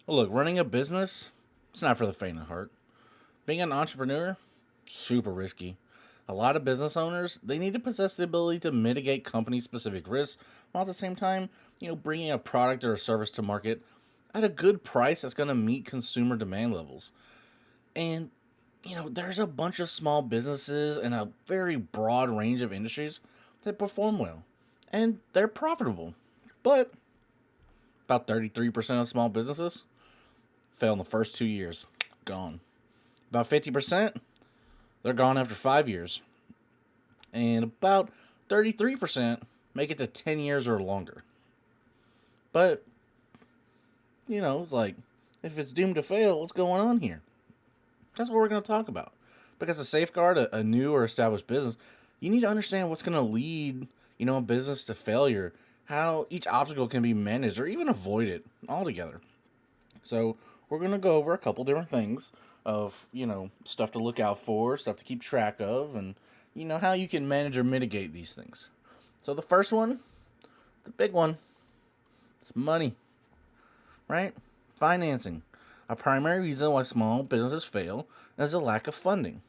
Well, look, running a business, it's not for the faint of heart. Being an entrepreneur, super risky. A lot of business owners, they need to possess the ability to mitigate company-specific risks while at the same time, bringing a product or a service to market at a good price that's going to meet consumer demand levels. And, there's a bunch of small businesses in a very broad range of industries that perform well. And they're profitable. But about 33% of small businesses fail in the first 2 years. Gone. About 50%, they're gone after 5 years. And about 33% make it to 10 years or longer. But, it's like, if it's doomed to fail, what's going on here? That's what we're going to talk about. Because to safeguard a new or established business, you need to understand what's going to lead, a business to failure, how each obstacle can be managed or even avoided altogether. So we're going to go over a couple different things of, stuff to look out for, stuff to keep track of, and, how you can manage or mitigate these things. So the first one, the big one, it's money, right? Financing. A primary reason why small businesses fail is a lack of funding,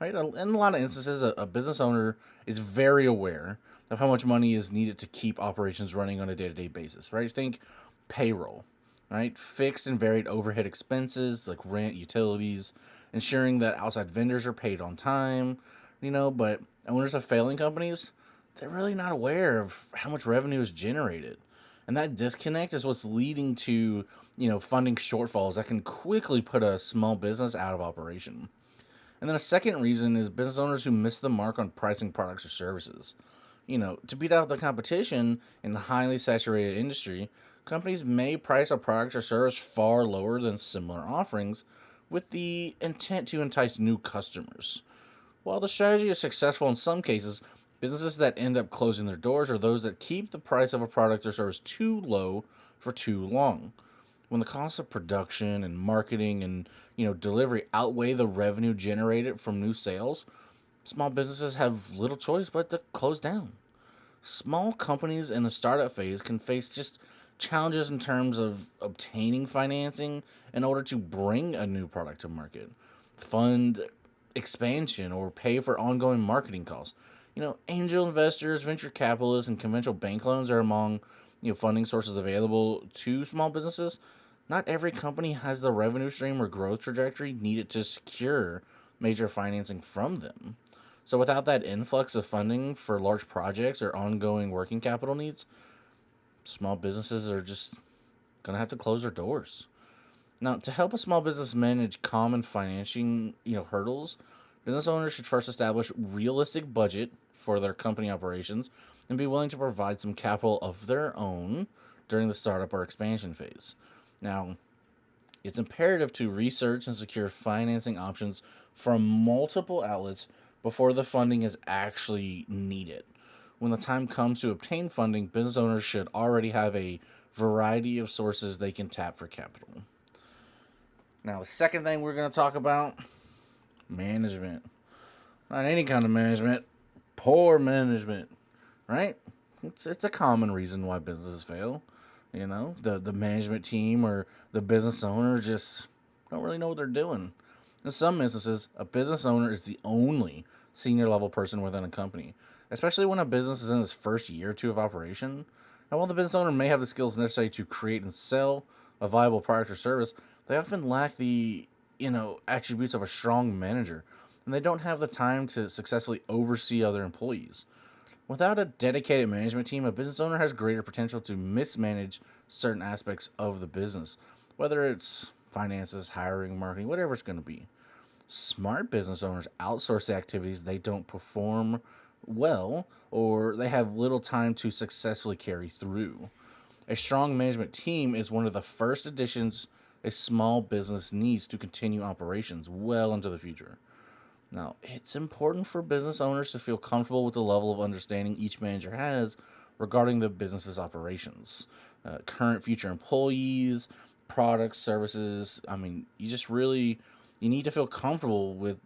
right? In a lot of instances, a business owner is very aware of how much money is needed to keep operations running on a day-to-day basis, right? Think payroll, right? Fixed and varied overhead expenses like rent, utilities, ensuring that outside vendors are paid on time, but owners of failing companies, they're really not aware of how much revenue is generated. And that disconnect is what's leading to, funding shortfalls that can quickly put a small business out of operation. And then a second reason is business owners who miss the mark on pricing products or services. To beat out the competition in the highly saturated industry, companies may price a product or service far lower than similar offerings with the intent to entice new customers. While the strategy is successful in some cases, businesses that end up closing their doors are those that keep the price of a product or service too low for too long. When the cost of production and marketing and delivery outweigh the revenue generated from new sales, small businesses have little choice but to close down. Small companies in the startup phase can face just challenges in terms of obtaining financing in order to bring a new product to market, fund expansion, or pay for ongoing marketing costs. Angel investors, venture capitalists, and conventional bank loans are among funding sources available to small businesses. Not every company has the revenue stream or growth trajectory needed to secure major financing from them. So without that influx of funding for large projects or ongoing working capital needs, small businesses are just going to have to close their doors. Now, to help a small business manage common financing, hurdles, business owners should first establish realistic budget for their company operations and be willing to provide some capital of their own during the startup or expansion phase. Now, it's imperative to research and secure financing options from multiple outlets before the funding is actually needed. When the time comes to obtain funding, business owners should already have a variety of sources they can tap for capital. Now, the second thing we're going to talk about, management. Not any kind of management, poor management, right? It's a common reason why businesses fail. The management team or the business owner just don't really know what they're doing. In some instances, a business owner is the only senior level person within a company, especially when a business is in its first year or two of operation. And while the business owner may have the skills necessary to create and sell a viable product or service, they often lack the, attributes of a strong manager, and they don't have the time to successfully oversee other employees. Without a dedicated management team, a business owner has greater potential to mismanage certain aspects of the business, whether it's finances, hiring, marketing, whatever it's going to be. Smart business owners outsource the activities they don't perform well or they have little time to successfully carry through. A strong management team is one of the first additions a small business needs to continue operations well into the future. Now, it's important for business owners to feel comfortable with the level of understanding each manager has regarding the business's operations, current, future employees, products, services. I mean, you need to feel comfortable with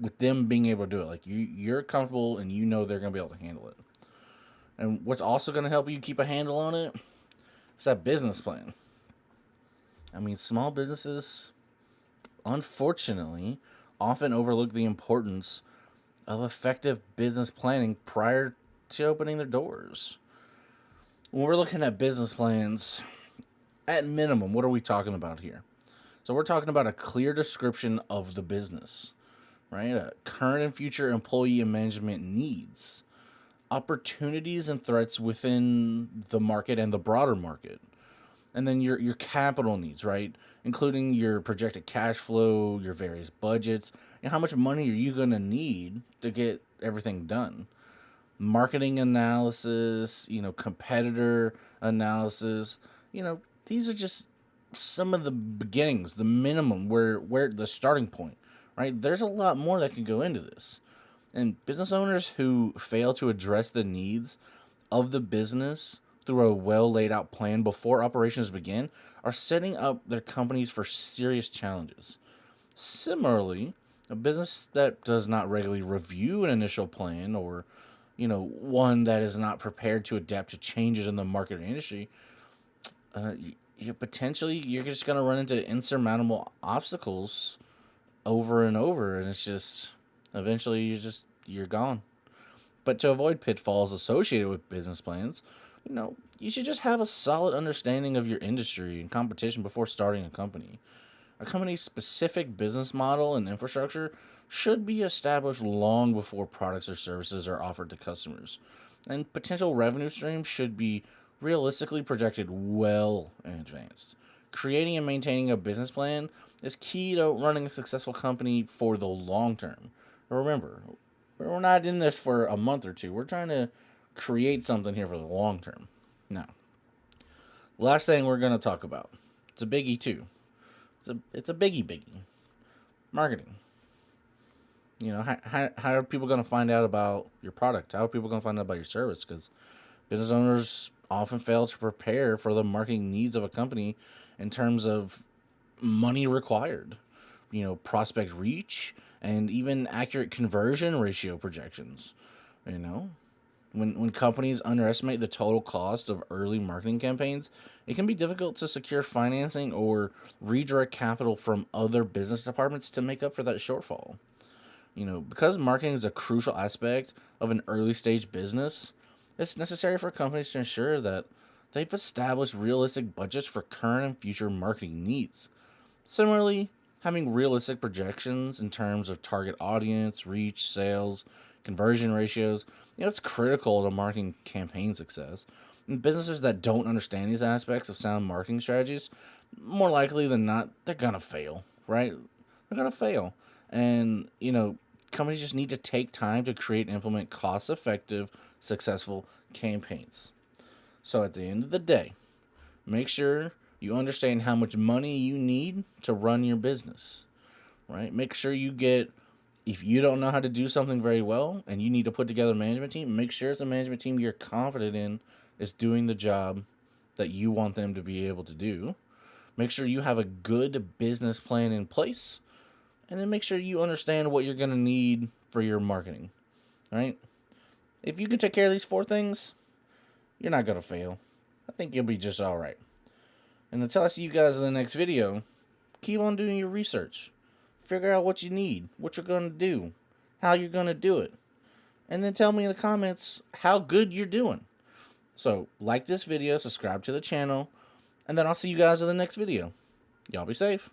with them being able to do it. Like you're comfortable and they're going to be able to handle it. And what's also going to help you keep a handle on it is that business plan. I mean, small businesses, unfortunately, often overlook the importance of effective business planning prior to opening their doors. When we're looking at business plans, at minimum, what are we talking about here? So we're talking about a clear description of the business, right? Current and future employee and management needs, opportunities and threats within the market and the broader market, and then your capital needs, right? Including your projected cash flow, your various budgets, and how much money are you going to need to get everything done. Marketing analysis, competitor analysis, these are just some of the beginnings, the minimum, where the starting point, right? There's a lot more that can go into this. And business owners who fail to address the needs of the business through a well laid out plan before operations begin are setting up their companies for serious challenges. Similarly, a business that does not regularly review an initial plan, or one that is not prepared to adapt to changes in the market or industry, you're just going to run into insurmountable obstacles over and over, and it's just eventually you're gone. But to avoid pitfalls associated with business plans, you should just have a solid understanding of your industry and competition before starting a company. A company's specific business model and infrastructure should be established long before products or services are offered to customers. And potential revenue streams should be realistically projected well in advance. Creating and maintaining a business plan is key to running a successful company for the long term. Remember, we're not in this for a month or two. We're trying to create something here for the long term. Now, last thing we're going to talk about. It's a biggie too. It's a biggie. Marketing. How are people going to find out about your product? How are people going to find out about your service? Because business owners often fail to prepare for the marketing needs of a company in terms of money required, prospect reach, and even accurate conversion ratio projections. When companies underestimate the total cost of early marketing campaigns, it can be difficult to secure financing or redirect capital from other business departments to make up for that shortfall. Because marketing is a crucial aspect of an early stage business, it's necessary for companies to ensure that they've established realistic budgets for current and future marketing needs. Similarly, having realistic projections in terms of target audience, reach, sales, conversion ratios, it's critical to marketing campaign success. And businesses that don't understand these aspects of sound marketing strategies, more likely than not, they're going to fail, right? They're going to fail. And, companies just need to take time to create and implement cost-effective, successful campaigns. So at the end of the day, make sure you understand how much money you need to run your business, right? Make sure if you don't know how to do something very well and you need to put together a management team, make sure it's a management team you're confident in is doing the job that you want them to be able to do. Make sure you have a good business plan in place, and then make sure you understand what you're going to need for your marketing, right? If you can take care of these 4 things, you're not going to fail. I think you'll be just all right. And until I see you guys in the next video, keep on doing your research. Figure out what you need, what you're going to do, how you're going to do it. And then tell me in the comments how good you're doing. So, like this video, subscribe to the channel, and then I'll see you guys in the next video. Y'all be safe.